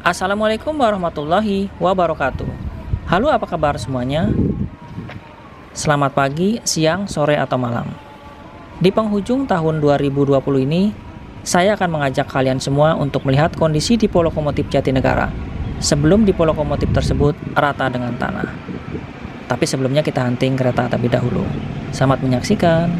Assalamualaikum warahmatullahi wabarakatuh. Halo, apa kabar semuanya? Selamat pagi, siang, sore, atau malam. Di penghujung tahun 2020 ini, saya akan mengajak kalian semua untuk melihat kondisi Dipo Lokomotif Jatinegara sebelum Dipo Lokomotif tersebut rata dengan tanah. Tapi sebelumnya kita hunting kereta terlebih dahulu. Selamat menyaksikan.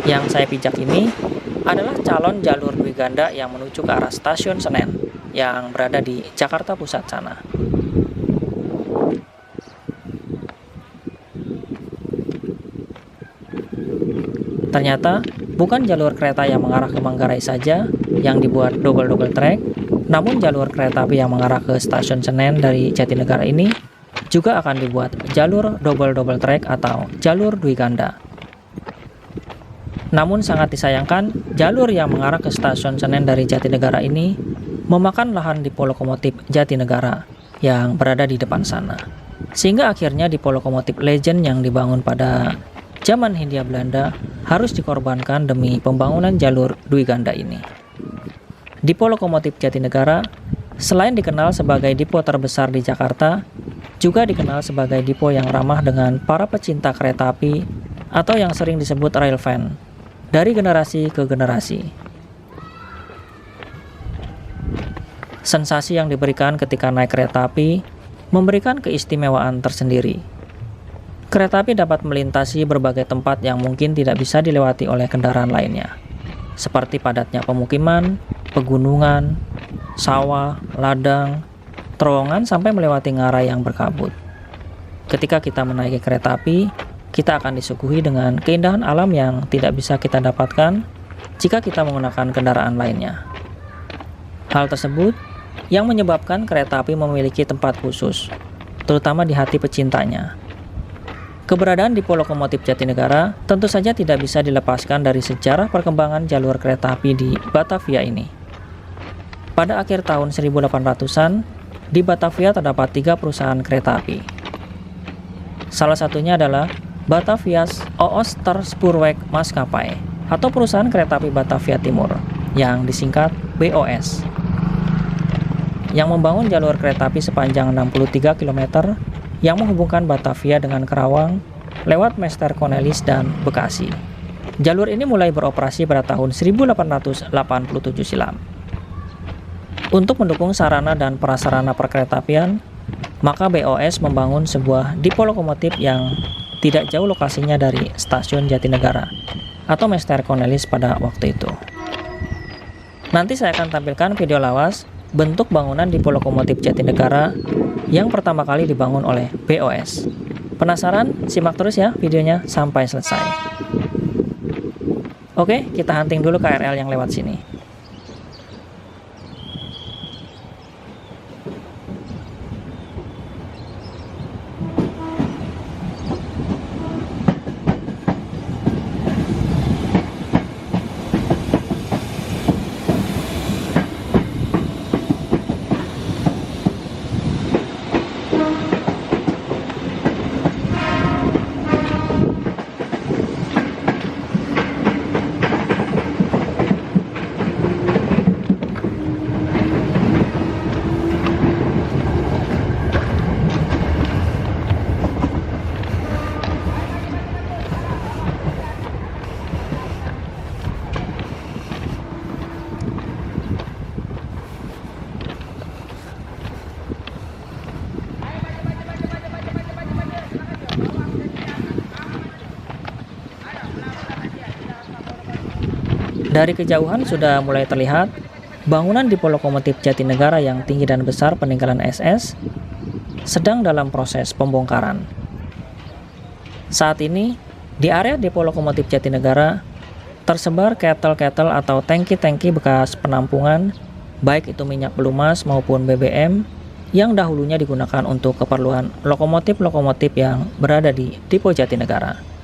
Yang saya pijak ini adalah calon jalur Dwi Ganda yang menuju ke arah stasiun Senen yang berada di Jakarta Pusat sana. Ternyata bukan jalur kereta yang mengarah ke Manggarai saja yang dibuat double track, namun jalur kereta api yang mengarah ke stasiun Senen dari Jatinegara ini juga akan dibuat jalur double track atau jalur Dwi Ganda. Namun sangat disayangkan, jalur yang mengarah ke stasiun Senen dari Jatinegara ini memakan lahan Dipo Lokomotif Jatinegara yang berada di depan sana. Sehingga akhirnya Dipo Lokomotif Legend yang dibangun pada zaman Hindia Belanda harus dikorbankan demi pembangunan jalur Dwi Ganda ini. Dipo Lokomotif Jatinegara selain dikenal sebagai dipo terbesar di Jakarta, juga dikenal sebagai dipo yang ramah dengan para pecinta kereta api atau yang sering disebut railfan dari generasi ke generasi. Sensasi yang diberikan ketika naik kereta api memberikan keistimewaan tersendiri. Kereta api dapat melintasi berbagai tempat yang mungkin tidak bisa dilewati oleh kendaraan lainnya, seperti padatnya pemukiman, pegunungan, sawah, ladang, terowongan sampai melewati ngarai yang berkabut. Ketika kita menaiki kereta api, kita akan disuguhi dengan keindahan alam yang tidak bisa kita dapatkan jika kita menggunakan kendaraan lainnya. Hal tersebut yang menyebabkan kereta api memiliki tempat khusus, terutama di hati pecintanya. Keberadaan Dipo Lokomotif Jatinegara tentu saja tidak bisa dilepaskan dari sejarah perkembangan jalur kereta api di Batavia ini. Pada akhir tahun 1800-an, di Batavia terdapat 3 perusahaan kereta api. Salah satunya adalah Batavia's Oosterspoorweg Maskapai atau perusahaan kereta api Batavia Timur yang disingkat BOS, yang membangun jalur kereta api sepanjang 63 km yang menghubungkan Batavia dengan Karawang lewat Mester Cornelis dan Bekasi. Jalur ini mulai beroperasi pada tahun 1887 silam. Untuk mendukung sarana dan prasarana perkeretaapian, maka BOS membangun sebuah dipo lokomotif yang tidak jauh lokasinya dari stasiun Jatinegara atau Mester Cornelis pada waktu itu. Nanti saya akan tampilkan video lawas bentuk bangunan Dipo Lokomotif Jatinegara yang pertama kali dibangun oleh BOS. Penasaran? Simak terus ya videonya sampai selesai. Oke, kita hunting dulu KRL yang lewat sini. Dari kejauhan sudah mulai terlihat bangunan Depo Lokomotif Jatinegara yang tinggi dan besar peninggalan SS sedang dalam proses pembongkaran. Saat ini, di area Depo Lokomotif Jatinegara tersebar ketel-ketel atau tangki-tangki bekas penampungan, baik itu minyak pelumas maupun BBM, yang dahulunya digunakan untuk keperluan lokomotif-lokomotif yang berada di Depo Jatinegara.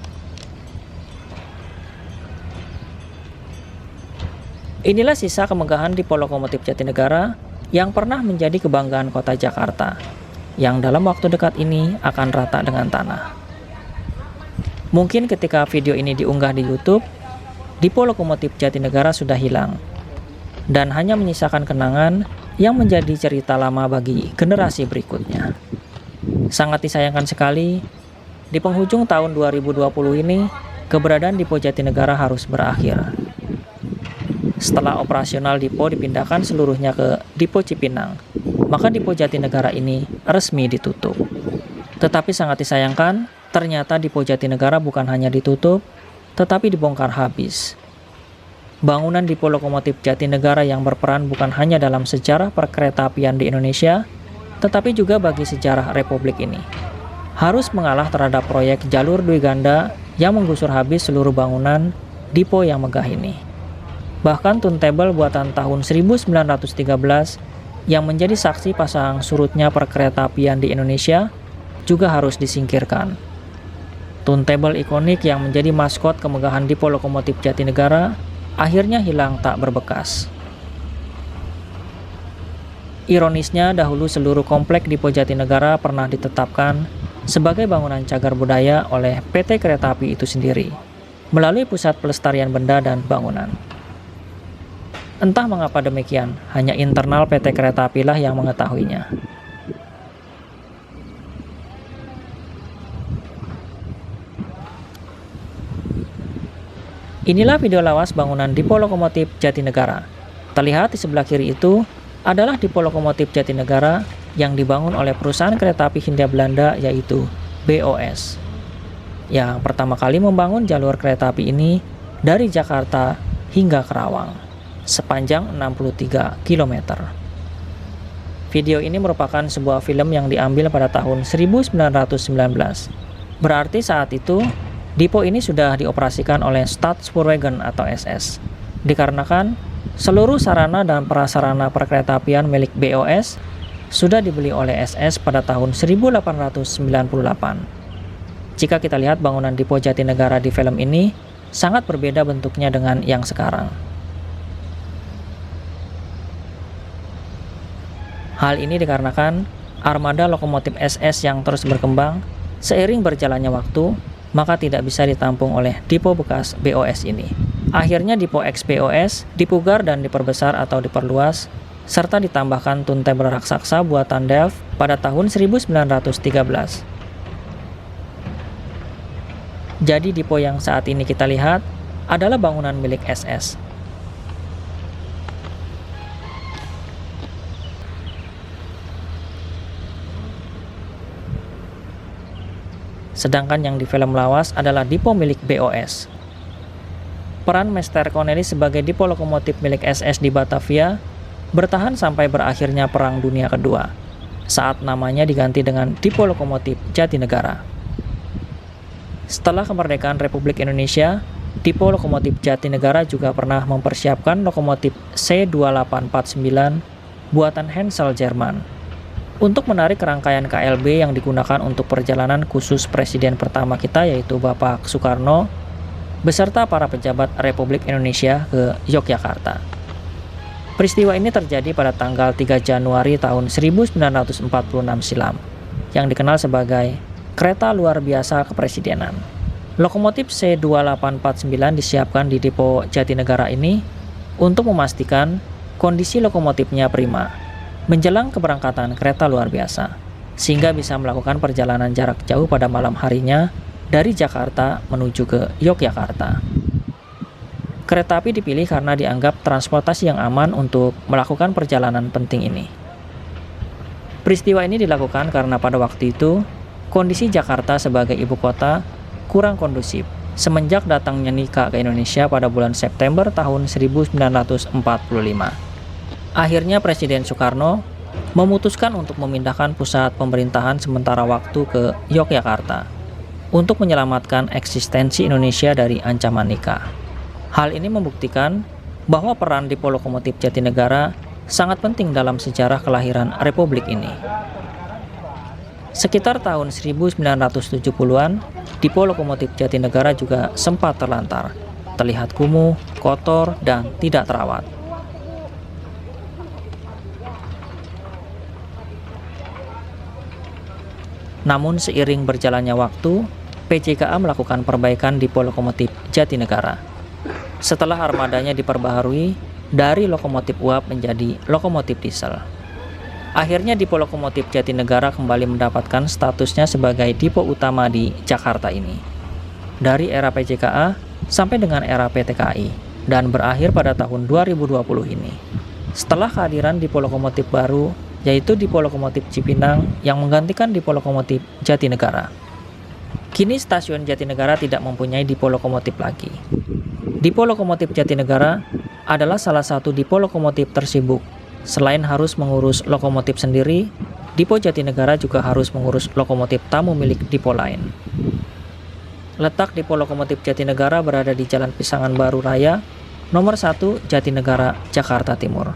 Inilah sisa kemegahan Depo Lokomotif Jatinegara yang pernah menjadi kebanggaan kota Jakarta, yang dalam waktu dekat ini akan rata dengan tanah. Mungkin ketika video ini diunggah di YouTube, Depo Lokomotif Jatinegara sudah hilang, dan hanya menyisakan kenangan yang menjadi cerita lama bagi generasi berikutnya. Sangat disayangkan sekali, di penghujung tahun 2020 ini, keberadaan Depo Jatinegara harus berakhir. Setelah operasional Depo dipindahkan seluruhnya ke Depo Cipinang, maka Depo Jatinegara ini resmi ditutup. Tetapi sangat disayangkan, ternyata Depo Jatinegara bukan hanya ditutup, tetapi dibongkar habis. Bangunan Depo Lokomotif Jatinegara yang berperan bukan hanya dalam sejarah perkeretaapian di Indonesia, tetapi juga bagi sejarah Republik ini. Harus mengalah terhadap proyek jalur Dwi Ganda yang menggusur habis seluruh bangunan Depo yang megah ini. Bahkan turntable buatan tahun 1913 yang menjadi saksi pasang surutnya perkeretaapian di Indonesia juga harus disingkirkan. Turntable ikonik yang menjadi maskot kemegahan Depo Lokomotif Jatinegara akhirnya hilang tak berbekas. Ironisnya, dahulu seluruh komplek Depo Jatinegara pernah ditetapkan sebagai bangunan cagar budaya oleh PT Kereta Api itu sendiri, melalui Pusat Pelestarian Benda dan Bangunan. Entah mengapa demikian, hanya internal PT Kereta Api lah yang mengetahuinya. Inilah video lawas bangunan Depo Lokomotif Jatinegara. Terlihat di sebelah kiri itu adalah Depo Lokomotif Jatinegara yang dibangun oleh perusahaan kereta api Hindia Belanda, yaitu BOS. Yang pertama kali membangun jalur kereta api ini dari Jakarta hingga Karawang, sepanjang 63 km. Video ini merupakan sebuah film yang diambil pada tahun 1919. Berarti saat itu, Depo ini sudah dioperasikan oleh Staatssporwegen atau SS. Dikarenakan seluruh sarana dan prasarana perkeretaapian milik BOS sudah dibeli oleh SS pada tahun 1898. Jika kita lihat bangunan Depo Jatinegara di film ini, sangat berbeda bentuknya dengan yang sekarang. Hal ini dikarenakan armada lokomotif SS yang terus berkembang seiring berjalannya waktu, maka tidak bisa ditampung oleh depo bekas BOS ini. Akhirnya depo ex-BOS dipugar dan diperbesar atau diperluas, serta ditambahkan turntable raksasa buatan Delft pada tahun 1913. Jadi depo yang saat ini kita lihat adalah bangunan milik SS. Sedangkan yang di film lawas adalah depo milik BOS. Peran Mester Cornelis sebagai depo lokomotif milik SS di Batavia bertahan sampai berakhirnya Perang Dunia Kedua, saat namanya diganti dengan Depo Lokomotif Jatinegara. Setelah kemerdekaan Republik Indonesia, Depo Lokomotif Jatinegara juga pernah mempersiapkan lokomotif C2849 buatan Hensel Jerman untuk menarik rangkaian KLB yang digunakan untuk perjalanan khusus Presiden pertama kita, yaitu Bapak Soekarno, beserta para pejabat Republik Indonesia ke Yogyakarta. Peristiwa ini terjadi pada tanggal 3 Januari tahun 1946 silam, yang dikenal sebagai Kereta Luar Biasa Kepresidenan. Lokomotif C2849 disiapkan di Depo Jatinegara ini untuk memastikan kondisi lokomotifnya prima menjelang keberangkatan kereta luar biasa, sehingga bisa melakukan perjalanan jarak jauh pada malam harinya dari Jakarta menuju ke Yogyakarta. Kereta api dipilih karena dianggap transportasi yang aman untuk melakukan perjalanan penting ini. Peristiwa ini dilakukan karena pada waktu itu kondisi Jakarta sebagai ibu kota kurang kondusif semenjak datangnya Nika ke Indonesia pada bulan September tahun 1945. Akhirnya Presiden Soekarno memutuskan untuk memindahkan pusat pemerintahan sementara waktu ke Yogyakarta untuk menyelamatkan eksistensi Indonesia dari ancaman Nika. Hal ini membuktikan bahwa peran Dipo Lokomotif Jatinegara sangat penting dalam sejarah kelahiran Republik ini. Sekitar tahun 1970-an, Dipo Lokomotif Jatinegara juga sempat terlantar, terlihat kumuh, kotor, dan tidak terawat. Namun seiring berjalannya waktu, PJKA melakukan perbaikan Dipo Lokomotif Jatinegara. Setelah armadanya diperbaharui dari lokomotif uap menjadi lokomotif diesel. Akhirnya Dipo Lokomotif Jatinegara kembali mendapatkan statusnya sebagai dipo utama di Jakarta ini. Dari era PJKA sampai dengan era PT KAI dan berakhir pada tahun 2020 ini. Setelah kehadiran Dipo Lokomotif baru, yaitu Dipo Lokomotif Cipinang yang menggantikan Dipo Lokomotif Jatinegara. Kini stasiun Jatinegara tidak mempunyai dipo lokomotif lagi. Dipo Lokomotif Jatinegara adalah salah satu dipo lokomotif tersibuk. Selain harus mengurus lokomotif sendiri, Dipo Jatinegara juga harus mengurus lokomotif tamu milik dipo lain. Letak Dipo Lokomotif Jatinegara berada di Jalan Pisangan Baru Raya, nomor 1 Jatinegara, Jakarta Timur.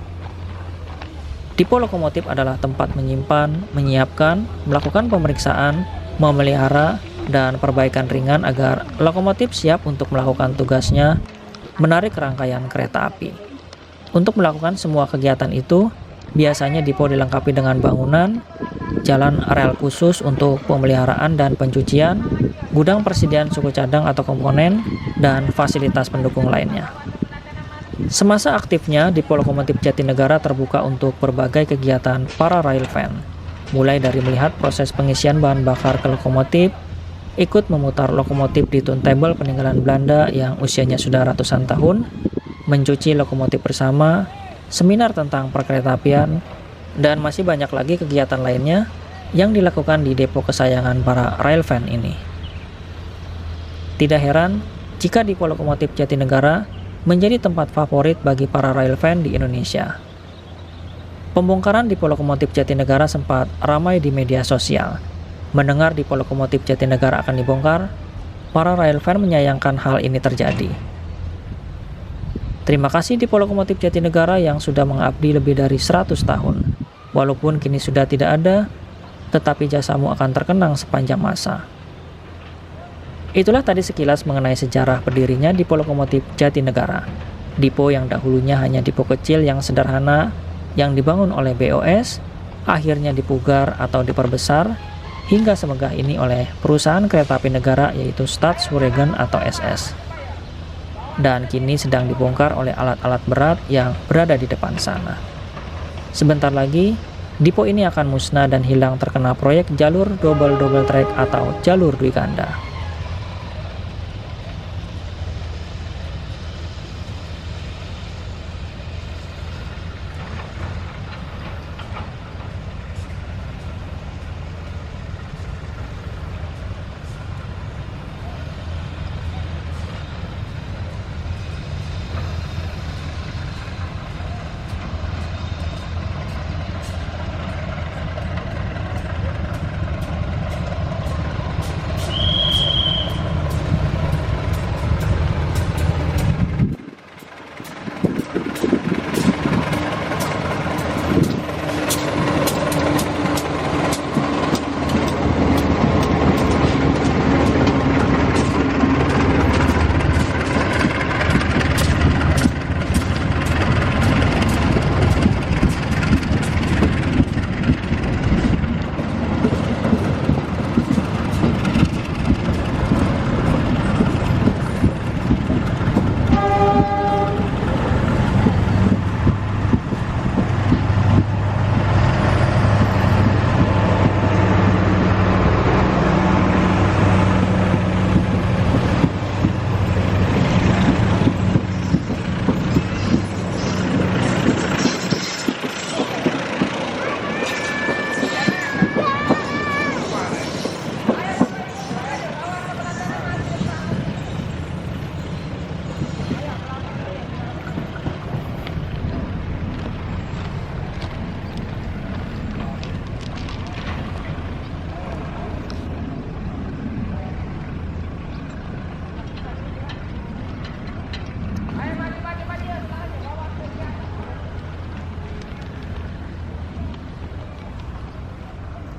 Dipo lokomotif adalah tempat menyimpan, menyiapkan, melakukan pemeriksaan, memelihara, dan perbaikan ringan agar lokomotif siap untuk melakukan tugasnya menarik rangkaian kereta api. Untuk melakukan semua kegiatan itu, biasanya dipo dilengkapi dengan bangunan, jalan rel khusus untuk pemeliharaan dan pencucian, gudang persediaan suku cadang atau komponen, dan fasilitas pendukung lainnya. Semasa aktifnya, Dipo Lokomotif Jatinegara terbuka untuk berbagai kegiatan para railfan, mulai dari melihat proses pengisian bahan bakar ke lokomotif, ikut memutar lokomotif di turntable peninggalan Belanda yang usianya sudah ratusan tahun, mencuci lokomotif bersama, seminar tentang perkeretaapian, dan masih banyak lagi kegiatan lainnya yang dilakukan di depo kesayangan para railfan ini. Tidak heran jika Dipo Lokomotif Jatinegara menjadi tempat favorit bagi para railfan di Indonesia. Pembongkaran Dipo Lokomotif Jatinegara sempat ramai di media sosial. Mendengar Dipo Lokomotif Jatinegara akan dibongkar, para railfan menyayangkan hal ini terjadi. Terima kasih Dipo Lokomotif Jatinegara yang sudah mengabdi lebih dari 100 tahun. Walaupun kini sudah tidak ada, tetapi jasamu akan terkenang sepanjang masa. Itulah tadi sekilas mengenai sejarah berdirinya Dipo Lokomotif Jatinegara. Dipo yang dahulunya hanya dipo kecil yang sederhana yang dibangun oleh BOS, akhirnya dipugar atau diperbesar hingga semegah ini oleh perusahaan kereta api negara yaitu Staatswoordenschap atau SS. Dan kini sedang dibongkar oleh alat-alat berat yang berada di depan sana. Sebentar lagi, dipo ini akan musnah dan hilang terkena proyek jalur double track atau jalur dwi ganda.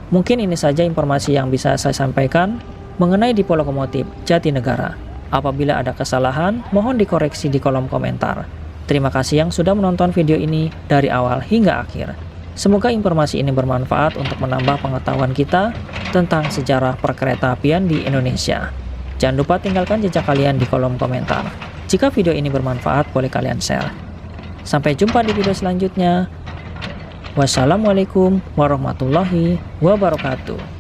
Mungkin ini saja informasi yang bisa saya sampaikan mengenai Depo Lokomotif Jatinegara. Apabila ada kesalahan, mohon dikoreksi di kolom komentar. Terima kasih yang sudah menonton video ini dari awal hingga akhir. Semoga informasi ini bermanfaat untuk menambah pengetahuan kita tentang sejarah perkeretaapian di Indonesia. Jangan lupa tinggalkan jejak kalian di kolom komentar. Jika video ini bermanfaat, boleh kalian share. Sampai jumpa di video selanjutnya. Wassalamualaikum warahmatullahi wabarakatuh.